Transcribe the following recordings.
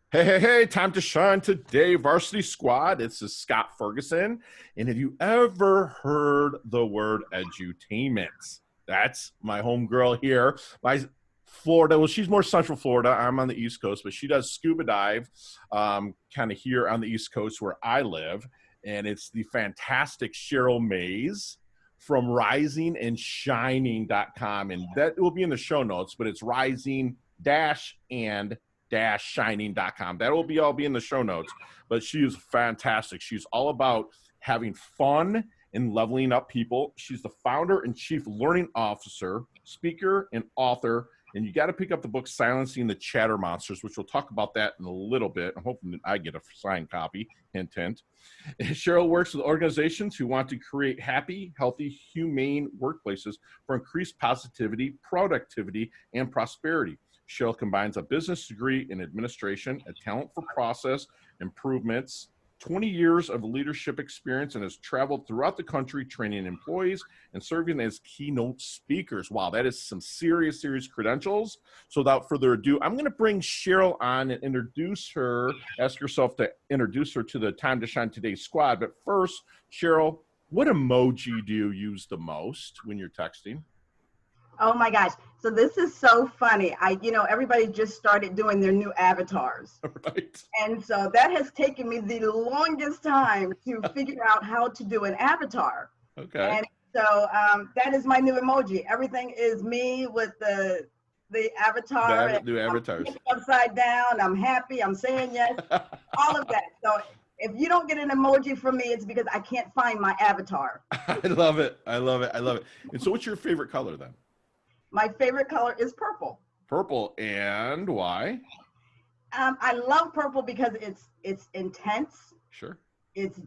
Hey, hey, hey, time to shine today, Varsity Squad. This is Scott Ferguson. And have you ever heard the word edutainment? That's my homegirl here. My Florida, well, she's more Central Florida. I'm on the East Coast, but she does scuba dive kind of here on the East Coast where I live. And it's the fantastic Sheryl Mays from risingandshining.com. And that will be in the show notes, but it's rising and shining.com. That will be all be in the show notes. But she is fantastic. She's all about having fun and leveling up people. She's the founder and chief learning officer, speaker, and author. And you got to pick up the book Silencing the Chatter Monsters, which we'll talk about that in a little bit. I'm hoping that I get a signed copy. Hint, hint. Sheryl works with organizations who want to create happy, healthy, humane workplaces for increased positivity, productivity, and prosperity. Sheryl combines a business degree in administration, a talent for process improvements, 20 years of leadership experience, and has traveled throughout the country training employees and serving as keynote speakers. Wow, that is some serious credentials. So without further ado, I'm going to bring Sheryl on and introduce her, ask yourself to introduce her to the Time to Shine Today squad. But first, Sheryl, what emoji do you use the most when you're texting? Oh my gosh. So this is so funny. Everybody just started doing their new avatars. Right. And so that has taken me the longest time to figure out how to do an avatar. Okay. And so that is my new emoji. Everything is me with the avatar. The new avatars. I'm upside down. I'm happy. I'm saying yes. All of that. So if you don't get an emoji from me, it's because I can't find my avatar. I love it. I love it. I love it. And so what's your favorite color then? My favorite color is purple. Purple, and why? I love purple because it's intense. Sure. It's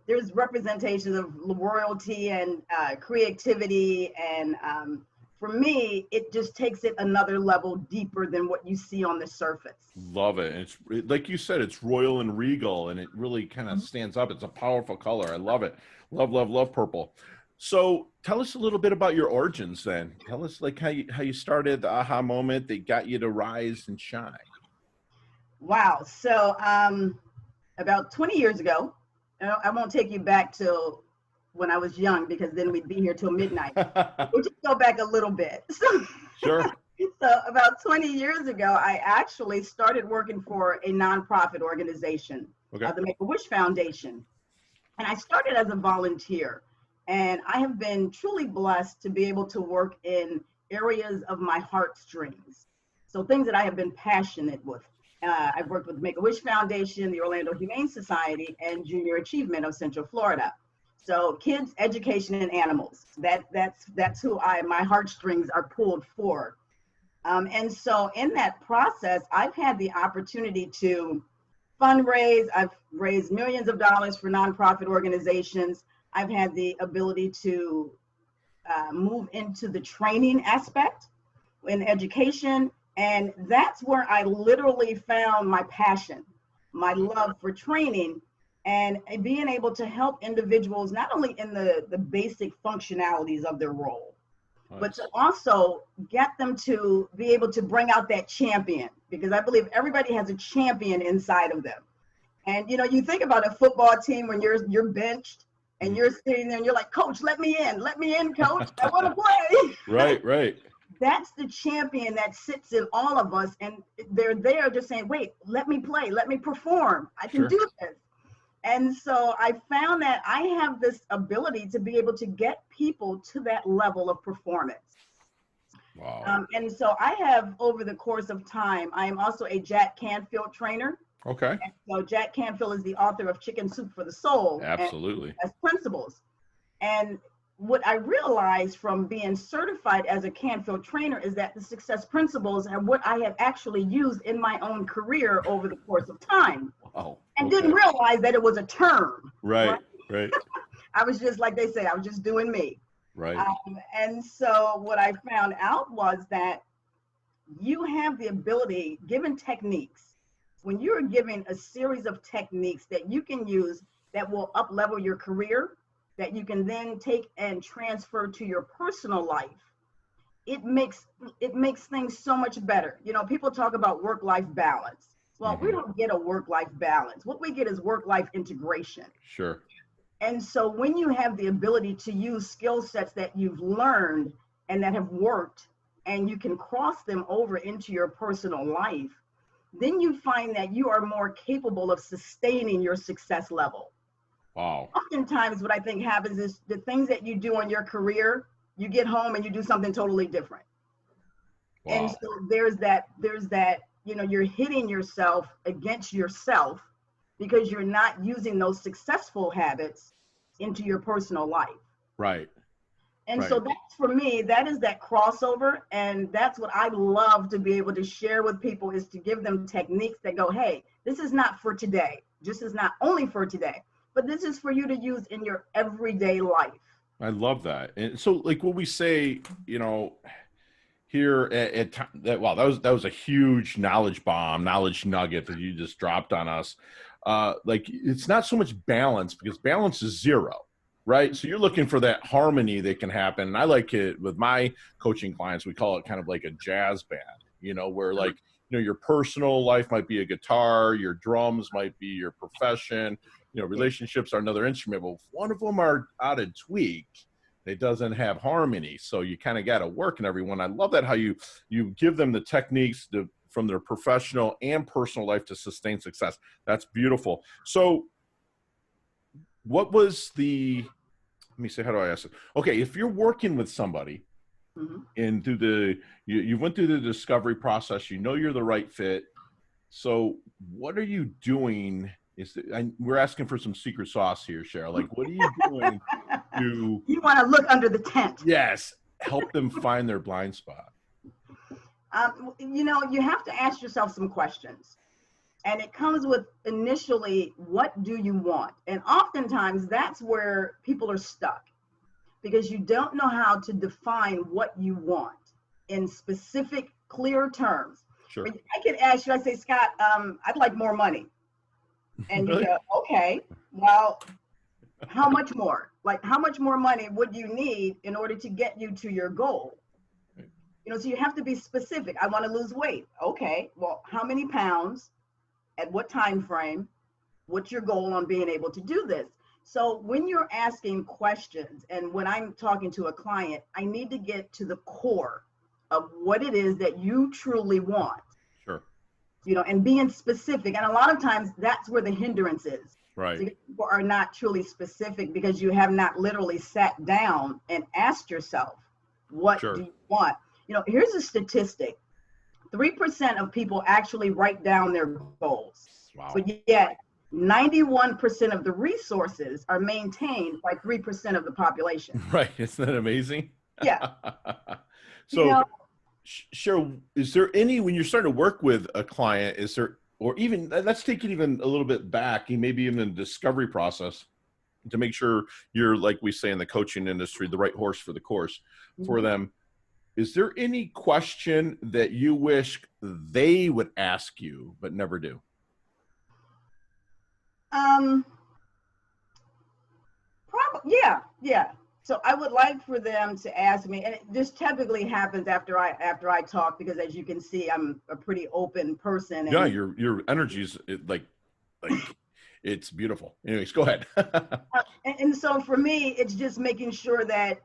there's representations of royalty and creativity, and for me, it just takes it another level deeper than what you see on the surface. Love it. It's like you said, it's royal and regal, and it really kind of stands up. It's a powerful color. I love it. Love, love, love purple. So tell us a little bit about your origins then. Tell us like how you started, the aha moment that got you to rise and shine. Wow. So about 20 years ago, I won't take you back to when I was young because then we'd be here till midnight. We'll just go back a little bit. Sure. So about 20 years ago, I actually started working for a nonprofit organization, Okay. the Make-A-Wish Foundation. And I started as a volunteer. And I have been truly blessed to be able to work in areas of my heartstrings. So things that I have been passionate with. I've worked with Make-A-Wish Foundation, the Orlando Humane Society, and Junior Achievement of Central Florida. So kids, education, and animals. That's who my heartstrings are pulled for. And so in that process, I've had the opportunity to fundraise. I've raised millions of dollars for nonprofit organizations. I've had the ability to move into the training aspect in education. And that's where I literally found my passion, my love for training and being able to help individuals, not only in the basic functionalities of their role, Nice. but to also get them to be able to bring out that champion, because I believe everybody has a champion inside of them. And, you think about a football team when you're benched, and you're sitting there and you're like, Coach, let me in, Coach. I want to play. Right. That's the champion that sits in all of us. And they're there just saying, wait, let me play, let me perform. I can do this. And so I found that I have this ability to be able to get people to that level of performance. Wow. And so I have, over the course of time, I am also a Jack Canfield trainer. Okay. And so Jack Canfield is the author of Chicken Soup for the Soul. Absolutely. As principles. And what I realized from being certified as a Canfield trainer is that the success principles are what I have actually used in my own career over the course of time. Wow. And didn't realize that it was a term. Right. I was just, like they say, I was just doing me. Right. And so what I found out was that you have the ability, given techniques, when you're given a series of techniques that you can use that will up-level your career, that you can then take and transfer to your personal life, it makes things so much better. People talk about work-life balance. Well, we don't get a work-life balance. What we get is work-life integration. Sure. And so when you have the ability to use skill sets that you've learned and that have worked, and you can cross them over into your personal life, then you find that you are more capable of sustaining your success level. Wow. Oftentimes, what I think happens is the things that you do in your career, you get home and you do something totally different. Wow. And so there's that, you're hitting yourself against yourself because you're not using those successful habits into your personal life. Right. And right. so that's, for me, that is that crossover. And that's what I love to be able to share with people, is to give them techniques that go, hey, this is not for today. This is not only for today, but this is for you to use in your everyday life. I love that. And so, like, what we say, here at that, wow, that was a huge knowledge bomb, knowledge nugget that you just dropped on us. Like, it's not so much balance, because balance is zero, right? So you're looking for that harmony that can happen. And I like it with my coaching clients. We call it kind of like a jazz band, where, like, your personal life might be a guitar, your drums might be your profession, relationships are another instrument. Well, if one of them are out of tweak, it doesn't have harmony. So you kind of got to work in everyone. I love that, how you give them the techniques from their professional and personal life to sustain success. That's beautiful. So what was let me say, how do I ask it? Okay, if you're working with somebody and you went through the discovery process, you're the right fit. So what are you doing? We're asking for some secret sauce here, Sheryl. Like, what are you doing to... You want to look under the tent. Yes. Help them find their blind spot. You have to ask yourself some questions. And it comes with, initially, what do you want? And oftentimes that's where people are stuck, because you don't know how to define what you want in specific, clear terms. Sure. I could ask you, I say, Scott, I'd like more money. And you go, okay, well, how much more? Like, how much more money would you need in order to get you to your goal? So you have to be specific. I want to lose weight. Okay, well, how many pounds? At what time frame? What's your goal on being able to do this? So when you're asking questions, and when I'm talking to a client, I need to get to the core of what it is that you truly want. Sure. And being specific. And a lot of times that's where the hindrance is. Right. So people are not truly specific because you have not literally sat down and asked yourself, what do you want? Here's a statistic. 3% of people actually write down their goals. Wow. But yet 91% of the resources are maintained by 3% of the population. Right. Isn't that amazing? Yeah. So, Sheryl, is there any, when you're starting to work with a client, or even, let's take it even a little bit back, maybe even in the discovery process, to make sure you're, like we say in the coaching industry, the right horse for the course for them. Is there any question that you wish they would ask you but never do? Probably, yeah. So I would like for them to ask me, and this typically happens after I talk, because as you can see, I'm a pretty open person. Yeah, your energy is like it's beautiful. Anyways, go ahead. and so for me, it's just making sure that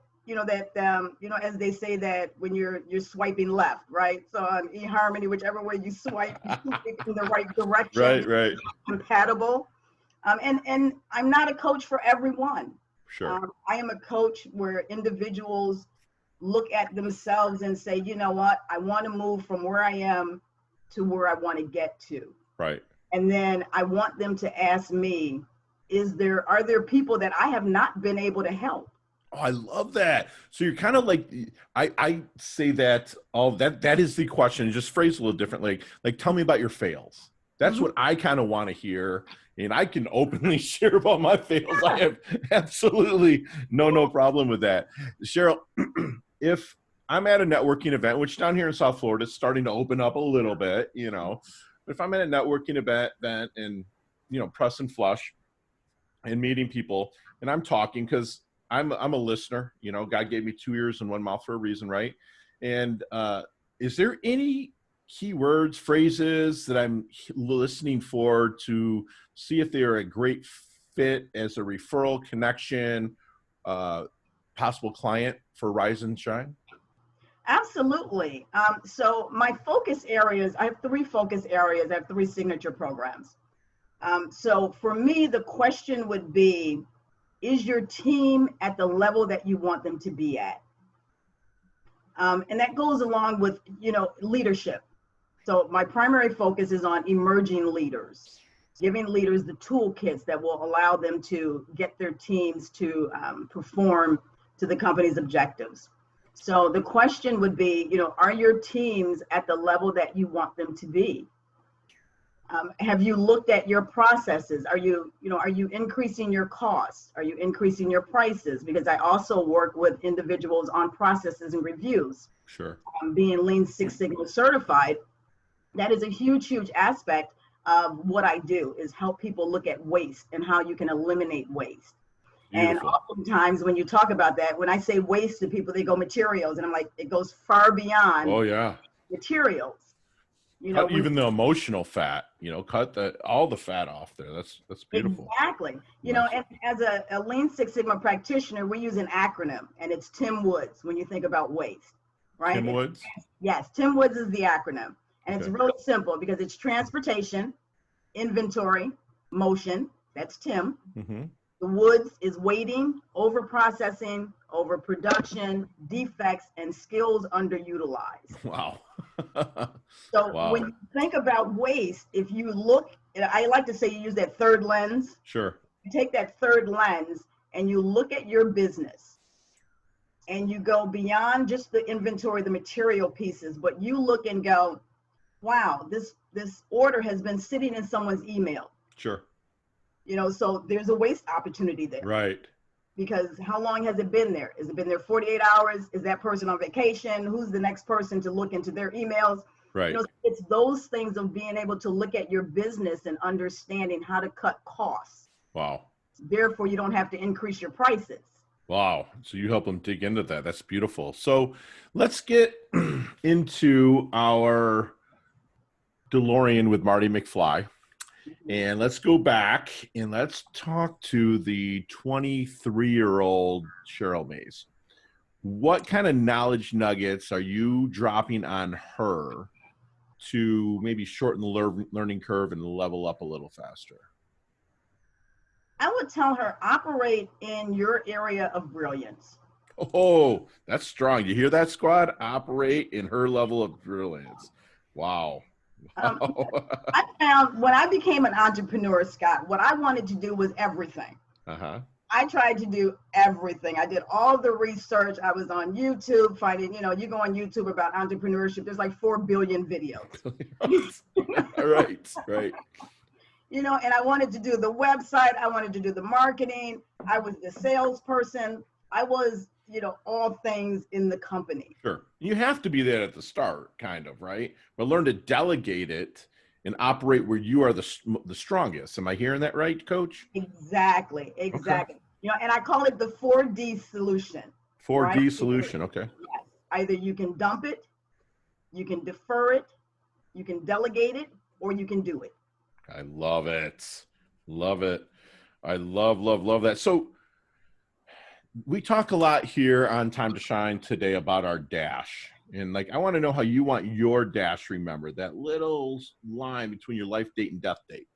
as they say, that when you're swiping left, right? So on eHarmony, whichever way you swipe, in the right direction. Right. Compatible. And I'm not a coach for everyone. Sure. I am a coach where individuals look at themselves and say, you know what, I want to move from where I am to where I want to get to. Right. And then I want them to ask me, are there people that I have not been able to help? Oh, I love that. So you're kind of like, I say that that is the question, just phrased a little differently. Like, tell me about your fails. That's what I kind of want to hear. And I can openly share about my fails. I have absolutely no problem with that. Sheryl, if I'm at a networking event, which down here in South Florida is starting to open up a little bit, if I'm at a networking event and, press and flush and meeting people, and I'm talking, because I'm a listener, God gave me 2 ears and 1 mouth for a reason, right? And is there any keywords, phrases that I'm listening for to see if they are a great fit as a referral connection, possible client for Rise and Shine? Absolutely. So my focus areas, I have three focus areas. I have three signature programs. So for me, the question would be, is your team at the level that you want them to be at? And that goes along with, leadership. So my primary focus is on emerging leaders, giving leaders the toolkits that will allow them to get their teams to perform to the company's objectives. So the question would be, are your teams at the level that you want them to be? Have you looked at your processes? Are you increasing your costs? Are you increasing your prices? Because I also work with individuals on processes and reviews. Sure. Being Lean Six Sigma certified, that is a huge, huge aspect of what I do, is help people look at waste and how you can eliminate waste. Beautiful. And oftentimes when you talk about that, when I say waste to people, they go materials. And I'm like, it goes far beyond materials. Cut even the emotional fat, cut all the fat off there. That's beautiful. Exactly. And as a Lean Six Sigma practitioner, we use an acronym, and it's Tim Woods when you think about waste, right? Tim Woods? Yes, Tim Woods is the acronym. And it's really simple because it's transportation, inventory, motion. That's Tim. Mm-hmm. The Woods is waiting, over-processing, overproduction, defects, and skills underutilized. Wow. So when you think about waste, if you look, I like to say you use that third lens. Sure. You take that third lens and you look at your business and you go beyond just the inventory, the material pieces, but you look and go, wow, this order has been sitting in someone's email. Sure. So there's a waste opportunity there. Right. Because how long has it been there? Has it been there 48 hours? Is that person on vacation? Who's the next person to look into their emails? Right. It's those things of being able to look at your business and understanding how to cut costs. Wow. Therefore, you don't have to increase your prices. Wow. So you help them dig into that. That's beautiful. So let's get into our DeLorean with Marty McFly. And let's go back and let's talk to the 23-year-old Sheryl Mays. What kind of knowledge nuggets are you dropping on her to maybe shorten the learning curve and level up a little faster? I would tell her, operate in your area of brilliance. Oh, that's strong. You hear that, squad? Operate in her level of brilliance. Wow. I found when I became an entrepreneur, Scott, what I wanted to do was everything. I tried to do everything. I did all the research. I was on YouTube finding, you go on YouTube about entrepreneurship, there's like 4 billion videos. Right. And I wanted to do the website. I wanted to do the marketing. I was the salesperson. I was, all things in the company. Sure. You have to be there at the start, kind of, right? But learn to delegate it and operate where you are the strongest. Am I hearing that right, Coach? Exactly. Okay. And I call it the 4D solution. 4D right? Solution, okay. Yes. Either you can dump it, you can defer it, you can delegate it, or you can do it. I love it. Love it. I love that. So we talk a lot here on Time to Shine today about our dash. And I want to know how you want your dash remembered, that little line between your life date and death date.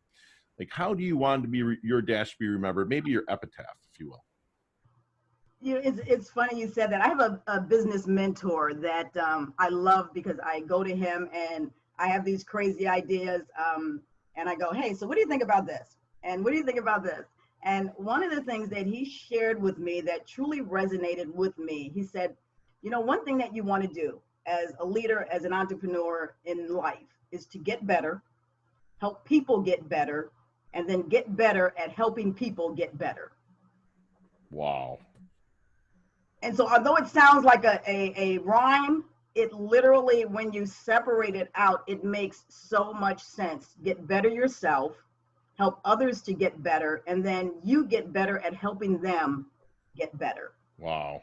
How do you want to be your dash to be remembered? Maybe your epitaph, if you will. It's funny you said that. I have a business mentor that I love because I go to him and I have these crazy ideas. And I go, hey, so what do you think about this? And what do you think about this? And one of the things that he shared with me that truly resonated with me, he said, one thing that you want to do as a leader, as an entrepreneur in life is to get better, help people get better, and then get better at helping people get better. Wow. And so although it sounds like a rhyme, it literally, when you separate it out, it makes so much sense. Get better yourself, help others to get better, and then you get better at helping them get better. Wow.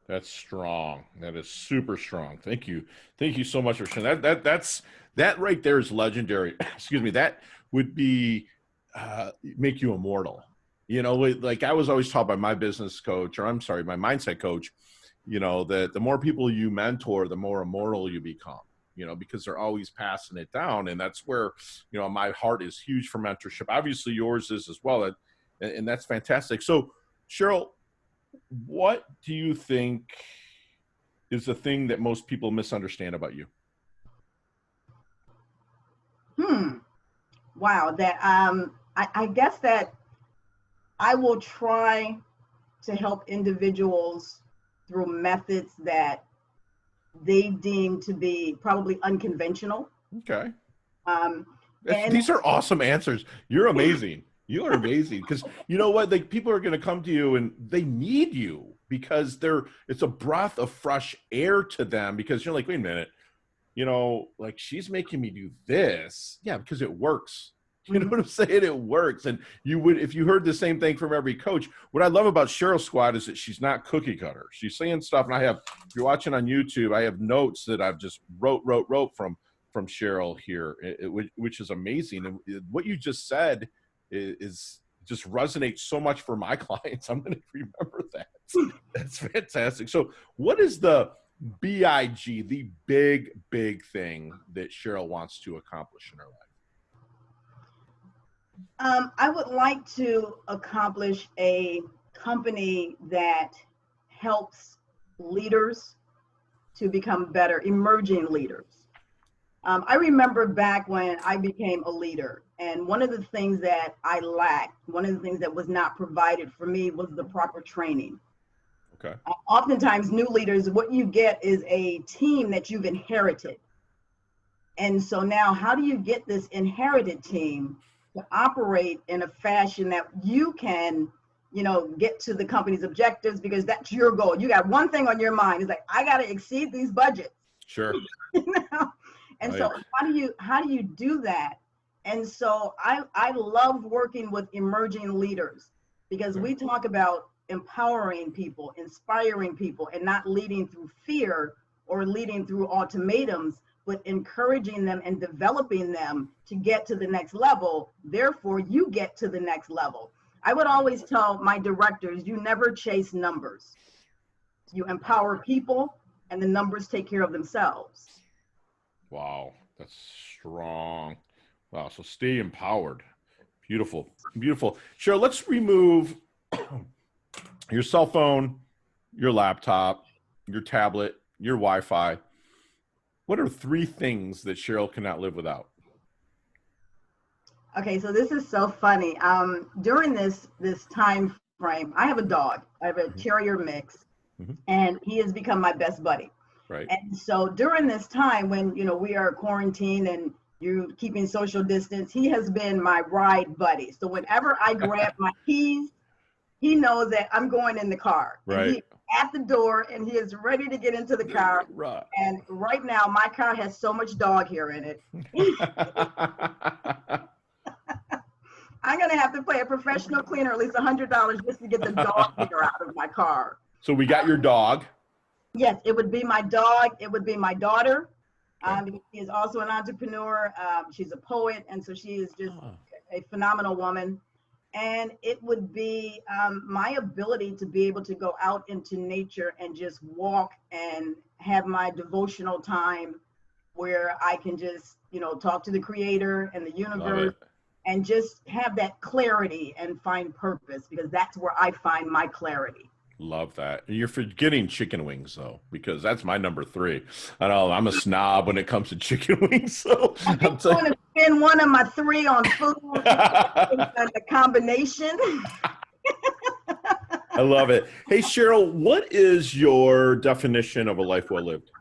That's strong. That is super strong. Thank you. Thank you so much for sharing. That right there is legendary. Excuse me. That would be make you immortal. You know, like I was always taught by my business coach, or I'm sorry, my mindset coach, you know, that the more people you mentor, the more immortal you become, you know, because they're always passing it down. And that's where, you know, my heart is huge for mentorship. Obviously yours is as well. And that's fantastic. So Sheryl, what do you think is the thing that most people misunderstand about you? Wow, that I guess that I will try to help individuals through methods that they deem to be probably unconventional. Okay. Um, and These are awesome answers. You're amazing. You are amazing because you know what? Like people are going to come to you and they need you because it's a breath of fresh air to them because you're like, wait a minute, you know, like she's making me do this. Yeah, because it works. You know what I'm saying? It works. And you would, if you heard the same thing from every coach, what I love about Sheryl Squad is that she's not cookie cutter. She's saying stuff. And if you're watching on YouTube, I have notes that I've just wrote from Sheryl here, which is amazing. And what you just said is just resonates so much for my clients. I'm going to remember that. That's fantastic. So what is the BIG, the big thing that Sheryl wants to accomplish in her life? I would like to accomplish a company that helps leaders to become better, emerging leaders. I remember back when I became a leader, and one of the things that I lacked, one of the things that was not provided for me was the proper training. Okay. Oftentimes, new leaders, what you get is a team that you've inherited. And so now, how do you get this inherited team to operate in a fashion that you can, you know, get to the company's objectives, because that's your goal. You got one thing on your mind. It's like, I got to exceed these budgets. Sure. You know? And so how do you do that? And so I love working with emerging leaders because we talk about empowering people, inspiring people, and not leading through fear or leading through ultimatums, but encouraging them and developing them to get to the next level. Therefore, you get to the next level. I would always tell my directors, you never chase numbers. You empower people and the numbers take care of themselves. Wow, that's strong. Wow, so stay empowered. Beautiful, beautiful. Sheryl, let's remove your cell phone, your laptop, your tablet, your Wi-Fi. What are 3 things that Sheryl cannot live without? Okay, so this is so funny. During this time frame, I have a dog. I have a terrier mix, and he has become my best buddy. Right. And so during this time when, you know, we are quarantined and you're keeping social distance, he has been my ride buddy. So whenever I grab my keys, he knows that I'm going in the car. Right. And he's at the door and he is ready to get into the car. Right. And right now my car has so much dog hair in it. I'm going to have to pay a professional cleaner at least $100 just to get the dog hair out of my car. So we got your dog. Yes, it would be my dog. It would be my daughter. She is also an entrepreneur. She's a poet, and so she is just a phenomenal woman. And it would be my ability to be able to go out into nature and just walk and have my devotional time where I can just, you know, talk to the creator and the universe and just have that clarity and find purpose, because that's where I find my clarity. Love that. You're forgetting chicken wings though, because that's my number 3. I know I'm a snob when it comes to chicken wings. So I'm going to spend one of my 3 on food and the combination. I love it. Hey, Sheryl, what is your definition of a life well lived?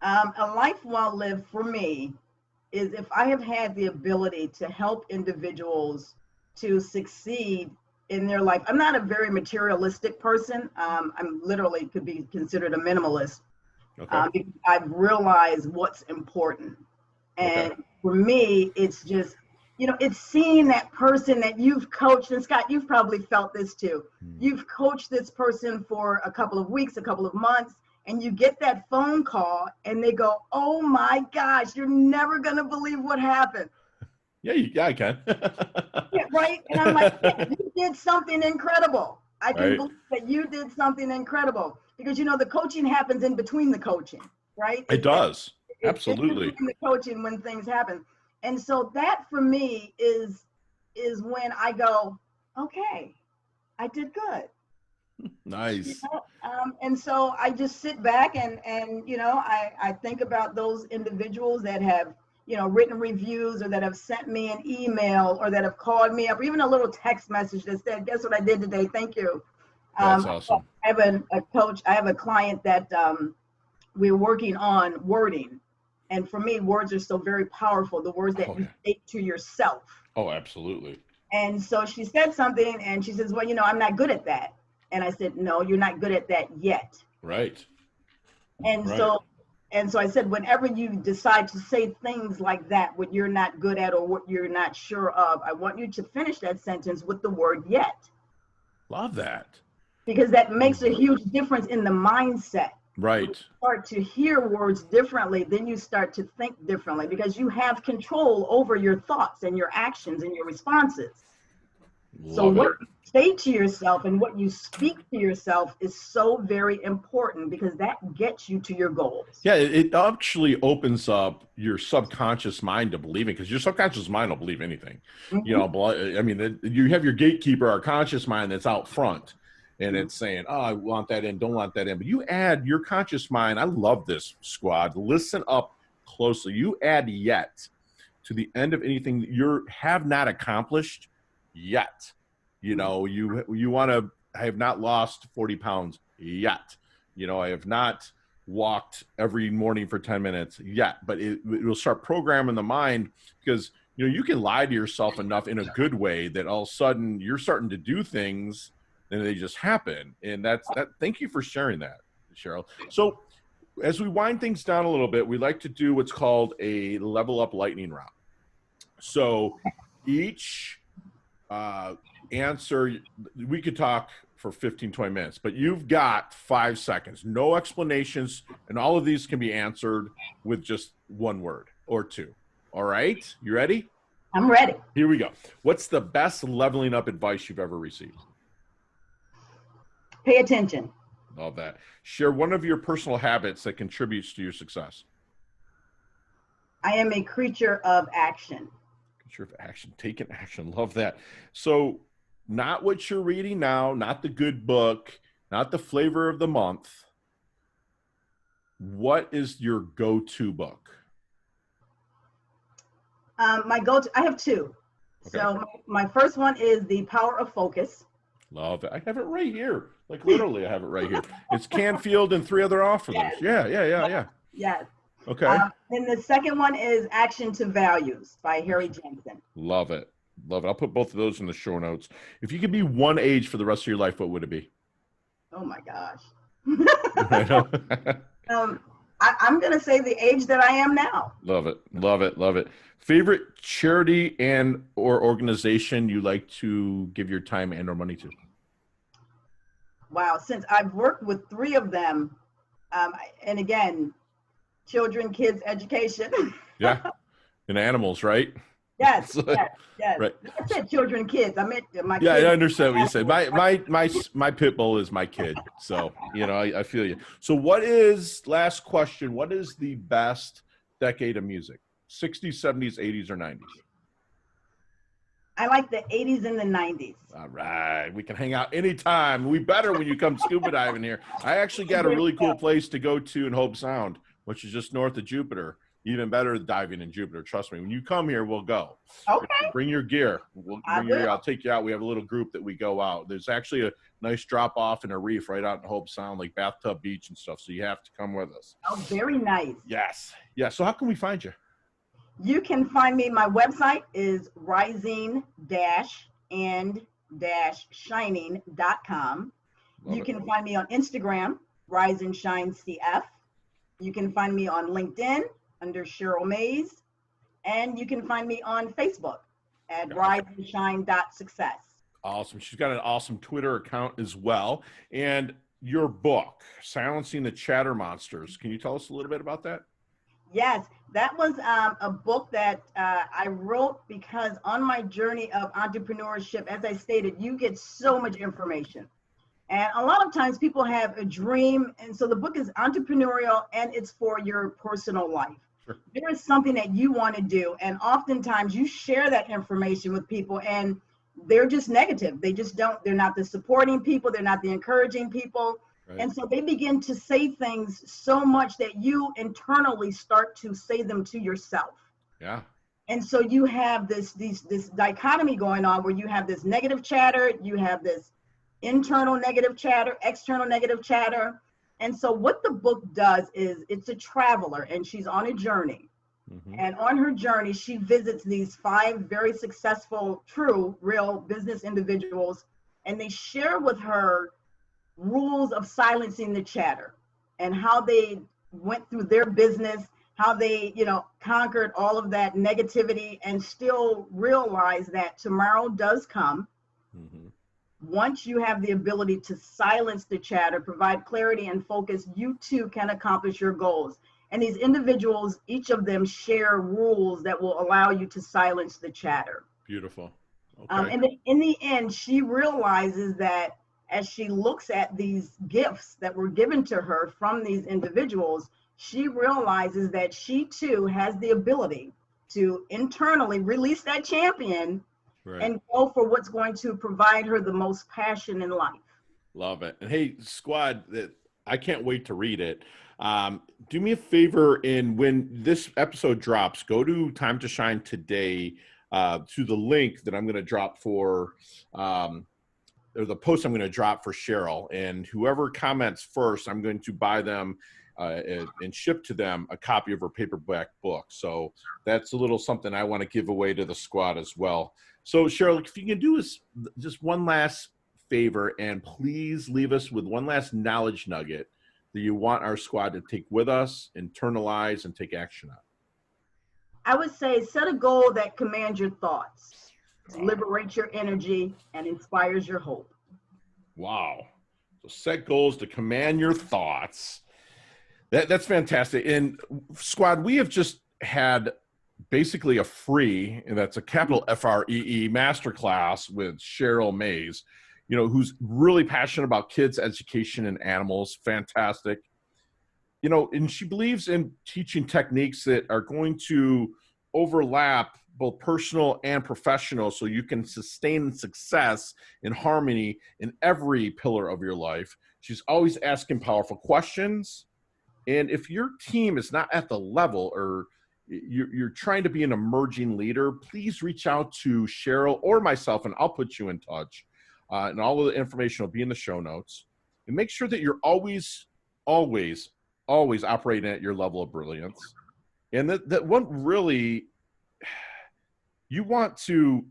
A life well lived for me is if I have had the ability to help individuals to succeed in their life. I'm not a very materialistic person. I'm literally could be considered a minimalist. Because I've realized what's important. And for me, it's just you know, it's seeing that person that you've coached, and Scott, you've probably felt this too. You've coached this person for a couple of weeks, a couple of months, and you get that phone call and they go, oh my gosh, you're never going to believe what happened. Yeah, I can. Yeah, right? And I'm like, yeah, you did something incredible. I can Right. believe that you did something incredible, because, you know, the coaching happens in between the coaching, right? It does. It's in Absolutely. between the coaching when things happen. And so that for me is when I go, okay, I did good. You Nice. know? And so I just sit back and you know, I think about those individuals that have, you know, written reviews, or that have sent me an email, or that have called me up, or even a little text message that said, guess what I did today? Thank you. That's awesome. I have I have a client that we're working on wording. And for me, words are so very powerful, the words that Oh, you yeah. say to yourself. Oh, absolutely. And so she said something and she says, well, you know, I'm not good at that. And I said, no, you're not good at that yet. Right. And Right. so I said, whenever you decide to say things like that, what you're not good at or what you're not sure of, I want you to finish that sentence with the word yet, Love that. because that makes a huge difference in the mindset. When you Right. start to hear words differently, then you start to think differently, because you have control over your thoughts and your actions and your responses. So Love it. what you say to yourself and what you speak to yourself is so very important, because that gets you to your goals. Yeah, it actually opens up your subconscious mind to believing, because your subconscious mind will believe anything. You know, I mean, you have your gatekeeper, our conscious mind, that's out front, and it's saying, oh, I want that in, don't want that in. But you add your conscious mind. I love this, squad. Listen up closely. You add yet to the end of anything that you have not accomplished yet. You know, you want to, I have not lost 40 pounds yet. You know, I have not walked every morning for 10 minutes yet, but it will start programming the mind, because, you know, you can lie to yourself enough in a good way that all of a sudden you're starting to do things and they just happen. And that's that. Thank you for sharing that, Sheryl. So as we wind things down a little bit, we like to do what's called a level up lightning round. So each answer, we could talk for 15, 20 minutes, but you've got 5 seconds, no explanations. And all of these can be answered with just one word or two. All right. You ready? I'm ready. Here we go. What's the best leveling up advice you've ever received? Pay attention. Love that. Share one of your personal habits that contributes to your success. I am a creature of action. Creature of action, taking action. Love that. So not what you're reading now, not the good book, not the flavor of the month. What is your go-to book? My go-to, I have two. Okay. So my first one is The Power of Focus. Love it. I have it right here. Like literally, I have it right here. It's Canfield and 3 other authors. Yeah. Yes. Okay. And the second one is Action to Values by Harry Jensen. Love it. Love it. I'll put both of those in the show notes. If you could be one age for the rest of your life, what would it be? Oh my gosh. I know. I'm going to say the age that I am now. Love it. Love it. Love it. Favorite charity and or organization you like to give your time and or money to? Wow. Since I've worked with 3 of them, and again, children, kids, education. Yeah. And animals, right? Yes. Yes. Right. I said children, kids. I meant my yeah, kids. I understand what you said. My pit bull is my kid. So, you know, I feel you. So last question, what is the best decade of music? 60s, 70s, 80s, or 90s? I like the 80s and the 90s. All right. We can hang out anytime. We better when you come scuba diving here. I actually got a really cool place to go to in Hope Sound, which is just north of Jupiter. Even better diving in Jupiter. Trust me. When you come here, we'll go. Okay. Bring your gear. I'll take you out. We have a little group that we go out. There's actually a nice drop off in a reef right out in Hope Sound, like Bathtub Beach and stuff. So you have to come with us. Oh, very nice. Yes. Yeah. So how can we find you? You can find me. My website is rising-and-shining.com. You can find me on Instagram, Rise and Shine CF. You can find me on LinkedIn under Sheryl Mays, and you can find me on Facebook. at Gotcha. riseandshine.success. Awesome. She's got an awesome Twitter account as well. And your book, Silencing the Chatter Monsters. Can you tell us a little bit about that? Yes, that was a book that I wrote because on my journey of entrepreneurship, as I stated, you get so much information. And a lot of times people have a dream. And so the book is entrepreneurial and it's for your personal life. Sure. There is something that you want to do. And oftentimes you share that information with people and they're just negative. They just don't, they're not the supporting people. They're not the encouraging people. Right. And so they begin to say things so much that you internally start to say them to yourself. Yeah. And so you have this dichotomy going on where you have this negative chatter, you have this internal negative chatter, external negative chatter. And so what the book does is it's a traveler and she's on a journey. Mm-hmm. And on her journey, she visits these 5 very successful, true, real business individuals, and they share with her rules of silencing the chatter and how they went through their business, how they, conquered all of that negativity and still realize that tomorrow does come. Mm-hmm. Once you have the ability to silence the chatter, provide clarity and focus, you too can accomplish your goals. And these individuals, each of them share rules that will allow you to silence the chatter. Beautiful. Okay. And in the end, she realizes that as she looks at these gifts that were given to her from these individuals, she realizes that she too has the ability to internally release that champion. Right. And go for what's going to provide her the most passion in life. Love it. And hey, squad, I can't wait to read it. Do me a favor, and when this episode drops, go to Time to Shine today to the link that I'm going to drop for, or the post I'm going to drop for Sheryl. And whoever comments first, I'm going to buy them and ship to them a copy of her paperback book. So that's a little something I want to give away to the squad as well. So Sheryl, if you can do us just one last favor and please leave us with one last knowledge nugget that you want our squad to take with us, internalize, and take action on. I would say set a goal that commands your thoughts, liberates your energy, and inspires your hope. Wow. So set goals to command your thoughts. That's fantastic. And squad, we have just had basically a free, and that's a capital FREE masterclass with Sheryl Mays, who's really passionate about kids' education and animals. Fantastic. And she believes in teaching techniques that are going to overlap both personal and professional so you can sustain success and harmony in every pillar of your life. She's always asking powerful questions. And if your team is not at the level or you're trying to be an emerging leader, please reach out to Sheryl or myself, and I'll put you in touch. And all of the information will be in the show notes. And make sure that you're always, always, always operating at your level of brilliance. And that one really, you want to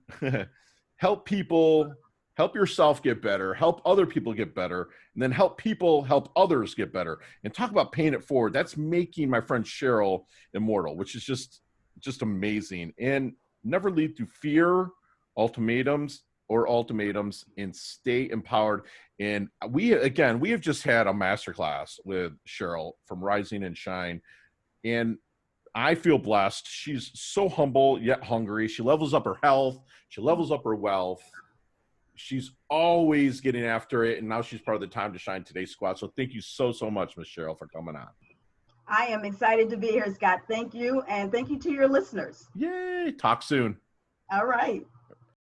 help people, help yourself get better, help other people get better, and then help people help others get better. And talk about paying it forward. That's making my friend Sheryl immortal, which is just amazing. And never lead to fear, ultimatums, and stay empowered. And we have just had a masterclass with Sheryl from Rising and Shine. And I feel blessed. She's so humble yet hungry. She levels up her health. She levels up her wealth. She's always getting after it, and now she's part of the Time to Shine Today squad. So thank you so much, Ms. Sheryl, for coming on. I am excited to be here, Scott. Thank you, and thank you to your listeners. Yay! Talk soon. All right.